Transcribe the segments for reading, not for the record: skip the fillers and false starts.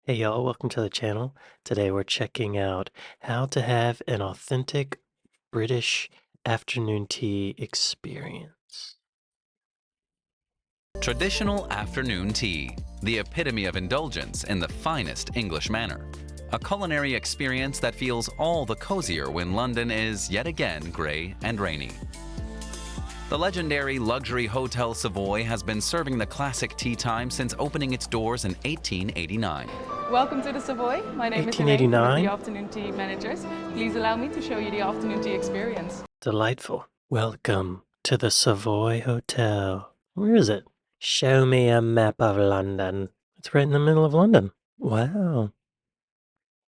Hey y'all, welcome to the channel. Today we're checking out how to have an authentic British afternoon tea experience. Traditional afternoon tea, the epitome of indulgence in the finest English manner. A culinary experience that feels all the cozier when London is yet again grey and rainy. The legendary luxury Hotel Savoy has been serving the classic tea time since opening its doors in 1889. Welcome to the Savoy. My name is Elaine, one of the 1889? afternoon tea managers. Please allow me to show you the afternoon tea experience. Delightful. Welcome to the Savoy Hotel. Where is it? Show me a map of London. It's right in the middle of London. Wow.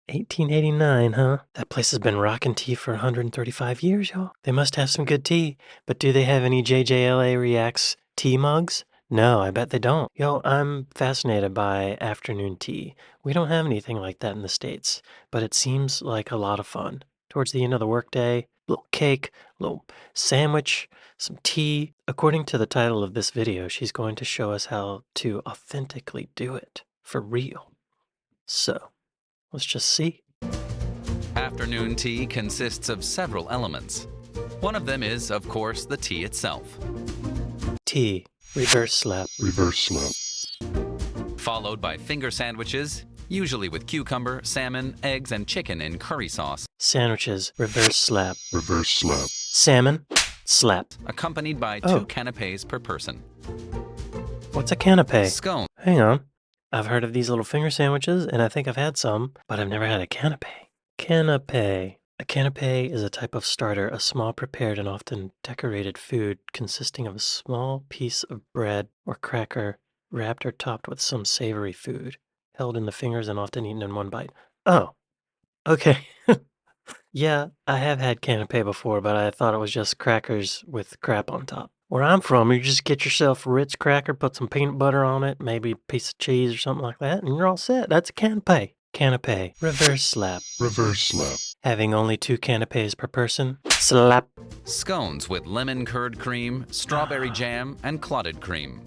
1889, huh? That place has been rocking tea for 135 years, y'all. They must have some good tea. But do they have any JJLA Reacts tea mugs? No, I bet they don't. Yo, I'm fascinated by afternoon tea. We don't have anything like that in the States, but it seems like a lot of fun. Towards the end of the workday, little cake, little sandwich, some tea. According to the title of this video, she's going to show us how to authentically do it for real. So, let's just see. Afternoon tea consists of several elements. One of them is, of course, the tea itself. Tea. Reverse slap. Reverse slap. Followed by finger sandwiches, usually with cucumber, salmon, eggs, and chicken in curry sauce. Sandwiches. Reverse slap. Reverse slap. Salmon. Slap. Accompanied by Oh. 2 canapes per person. What's a canapé? Scone. Hang on. I've heard of these little finger sandwiches, and I think I've had some, but I've never had a canapé. Canapé. A canapé is a type of starter, a small prepared and often decorated food consisting of a small piece of bread or cracker wrapped or topped with some savory food, held in the fingers and often eaten in one bite. Oh, okay. Yeah, I have had canapé before, but I thought it was just crackers with crap on top. Where I'm from, you just get yourself a Ritz cracker, put some peanut butter on it, maybe a piece of cheese or something like that, and you're all set. That's a canapé. Canapé. Reverse slap. Reverse slap. Having only 2 canapés per person. Slap. Scones with lemon curd cream, strawberry jam, and clotted cream.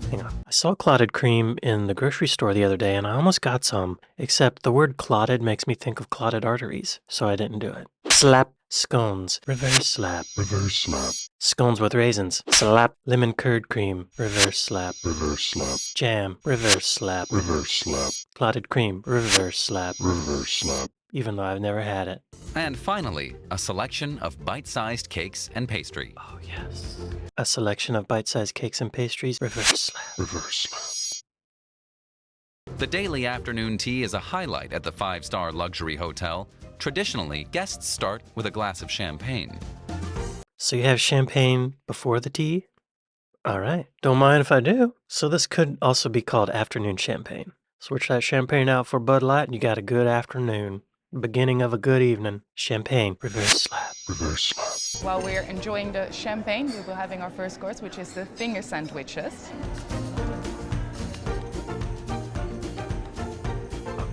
Hang on. I saw clotted cream in the grocery store the other day, and I almost got some, except the word clotted makes me think of clotted arteries, so I didn't do it. Slap. Scones. Reverse slap. Reverse slap. Scones with raisins. Slap. Lemon curd cream. Reverse slap. Reverse slap. Jam. Reverse slap. Reverse slap. Clotted cream. Reverse slap. Reverse slap. Even though I've never had it. And finally, a selection of bite-sized cakes and pastry. Oh, yes. A selection of bite-sized cakes and pastries. Reverse slap. Reverse slap. The daily afternoon tea is a highlight at the 5-star luxury hotel. Traditionally, guests start with a glass of champagne. So you have champagne before the tea? All right. Don't mind if I do. So this could also be called afternoon champagne. Switch that champagne out for Bud Light and you got a good afternoon. Beginning of a good evening. Champagne. Reverse slap. Reverse slap. While we're enjoying the champagne, we'll be having our first course, which is the finger sandwiches.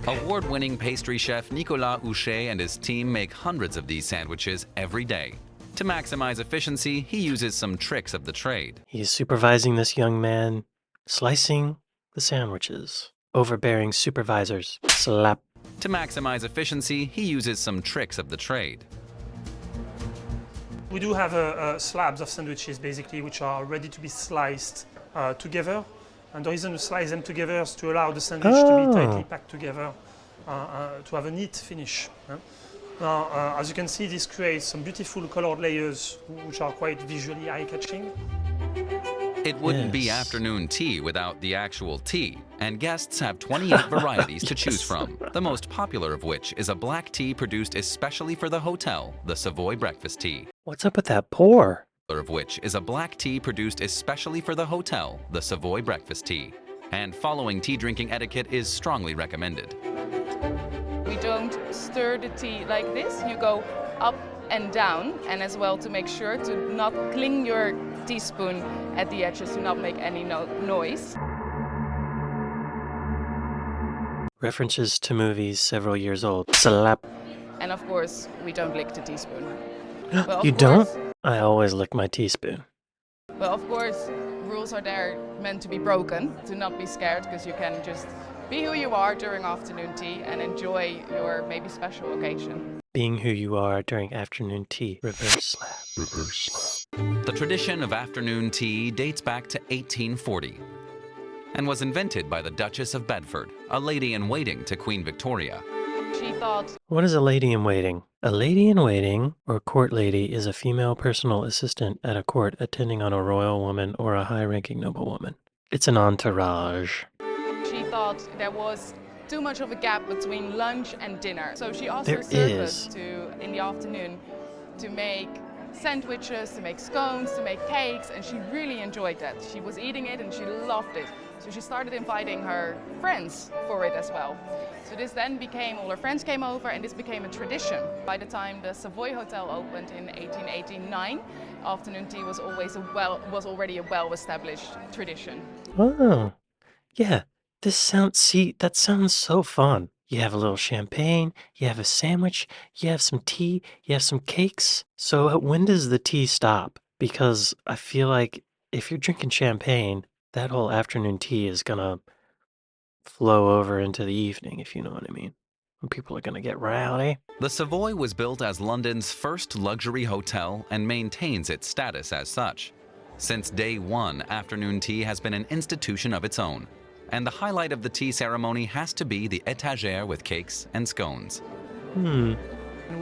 Award-winning pastry chef Nicolas Houchet and his team make hundreds of these sandwiches every day. To maximize efficiency, he uses some tricks of the trade. He's supervising this young man slicing the sandwiches. Overbearing supervisors. Slap. To maximize efficiency, he uses some tricks of the trade. We do have slabs of sandwiches basically which are ready to be sliced together, and the reason we slice them together is to allow the sandwich to be tightly packed together to have a neat finish. Now, as you can see, this creates some beautiful colored layers which are quite visually eye-catching. It wouldn't be Yes. afternoon tea without the actual tea, and guests have 28 varieties to choose from, the most popular of which is a black tea produced especially for the hotel, the Savoy Breakfast Tea. What's up with that pour? Of which is a black tea produced especially for the hotel, the Savoy Breakfast Tea. And following tea drinking etiquette is strongly recommended. We don't stir the tea like this. You go up and down, and as well to make sure to not cling your teaspoon at the edges, to not make any noise. References to movies several years old. Slap. And of course, we don't lick the teaspoon. Well, of You don't? course- I always lick my teaspoon. Well, of course, rules are there meant to be broken, to not be scared, because you can just Be who you are during afternoon tea and enjoy your maybe special occasion. Being who you are during afternoon tea. Reverse slap. Reverse slap. The tradition of afternoon tea dates back to 1840 and was invented by the Duchess of Bedford, a lady-in-waiting to Queen Victoria. She thought, What is a lady-in-waiting? A lady-in-waiting, or court lady, is a female personal assistant at a court attending on a royal woman or a high-ranking noblewoman. It's an entourage. she thought there was too much of a gap between lunch and dinner. So she asked There her servers is. in the afternoon to make sandwiches, to make scones, to make cakes, and she really enjoyed that. She was eating it and she loved it. So she started inviting her friends for it as well. So this then became, all her friends came over and this became a tradition. By the time the Savoy Hotel opened in 1889, afternoon tea was already a well-established tradition. Oh, yeah. That sounds so fun. You have a little champagne, you have a sandwich, you have some tea, you have some cakes. So when does the tea stop? Because I feel like if you're drinking champagne, that whole afternoon tea is gonna flow over into the evening, if you know what I mean. When people are gonna get rowdy. The Savoy was built as London's first luxury hotel and maintains its status as such. Since day one, afternoon tea has been an institution of its own, and the highlight of the tea ceremony has to be the étagère with cakes and scones. And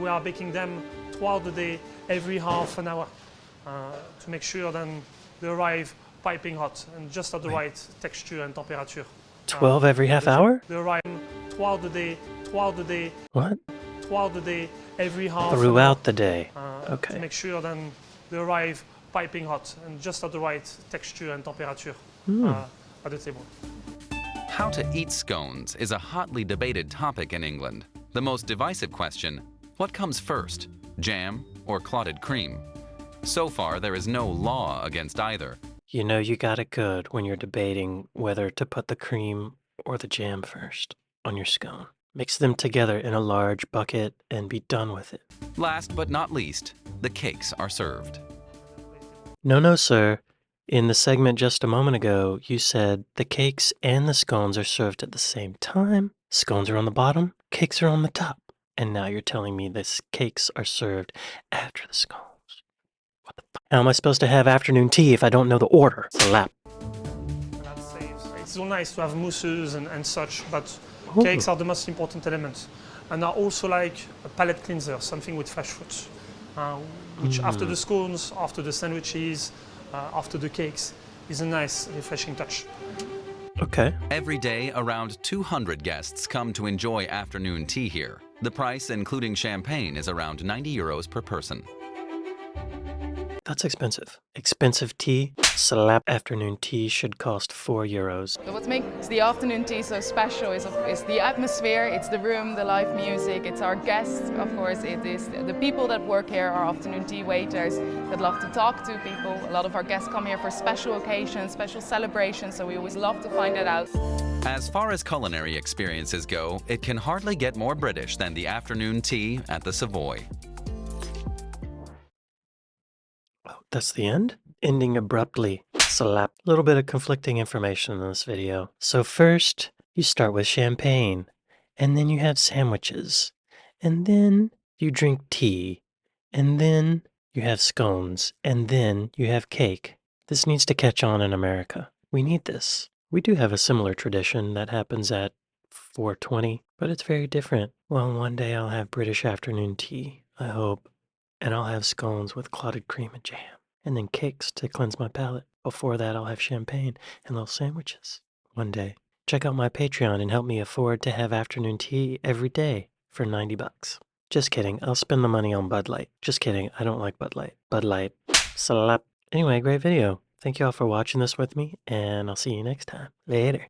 we are baking them throughout the day, every half an hour, to make sure then they arrive piping hot and just at the right texture and temperature. 12 every half hour? They arrive throughout the day, What? throughout the day, every half an Throughout the day. hour, Okay. to make sure then they arrive piping hot and just at the right texture and temperature at the table. How to eat scones is a hotly debated topic in England. The most divisive question, what comes first, jam or clotted cream? So far, there is no law against either. You know you got it good when you're debating whether to put the cream or the jam first on your scone. Mix them together in a large bucket and be done with it. Last but not least, the cakes are served. No, sir. In the segment just a moment ago, you said the cakes and the scones are served at the same time. Scones are on the bottom, cakes are on the top. And now you're telling me the cakes are served after the scones. What the fuck? How am I supposed to have afternoon tea if I don't know the order? Slap. That saves. It's so nice to have mousses and such, but Ooh. cakes are the most important element, and are also like a palate cleanser, something with fresh fruit, which after the scones, after the sandwiches, after the cakes, is a nice, refreshing touch. Okay. Every day, around 200 guests come to enjoy afternoon tea here. The price, including champagne, is around €90 per person. That's expensive. Expensive tea. Slap afternoon tea should cost €4. So what makes the afternoon tea so special is the atmosphere, it's the room, the live music, it's our guests, of course, it is the people that work here, our afternoon tea waiters that love to talk to people. A lot of our guests come here for special occasions, special celebrations, so we always love to find that out. As far as culinary experiences go, it can hardly get more British than the afternoon tea at the Savoy. Oh, that's the end? Ending abruptly. Slap. A little bit of conflicting information in this video. So first, you start with champagne, and then you have sandwiches, and then you drink tea, and then you have scones, and then you have cake. This needs to catch on in America. We need this. We do have a similar tradition that happens at 4:20, but it's very different. Well, one day I'll have British afternoon tea, I hope. And I'll have scones with clotted cream and jam, and then cakes to cleanse my palate. Before that, I'll have champagne and little sandwiches. One day. Check out my Patreon and help me afford to have afternoon tea every day for $90. Just kidding. I'll spend the money on Bud Light. Just kidding. I don't like Bud Light. Bud Light. Slap. Anyway, great video. Thank you all for watching this with me, and I'll see you next time. Later.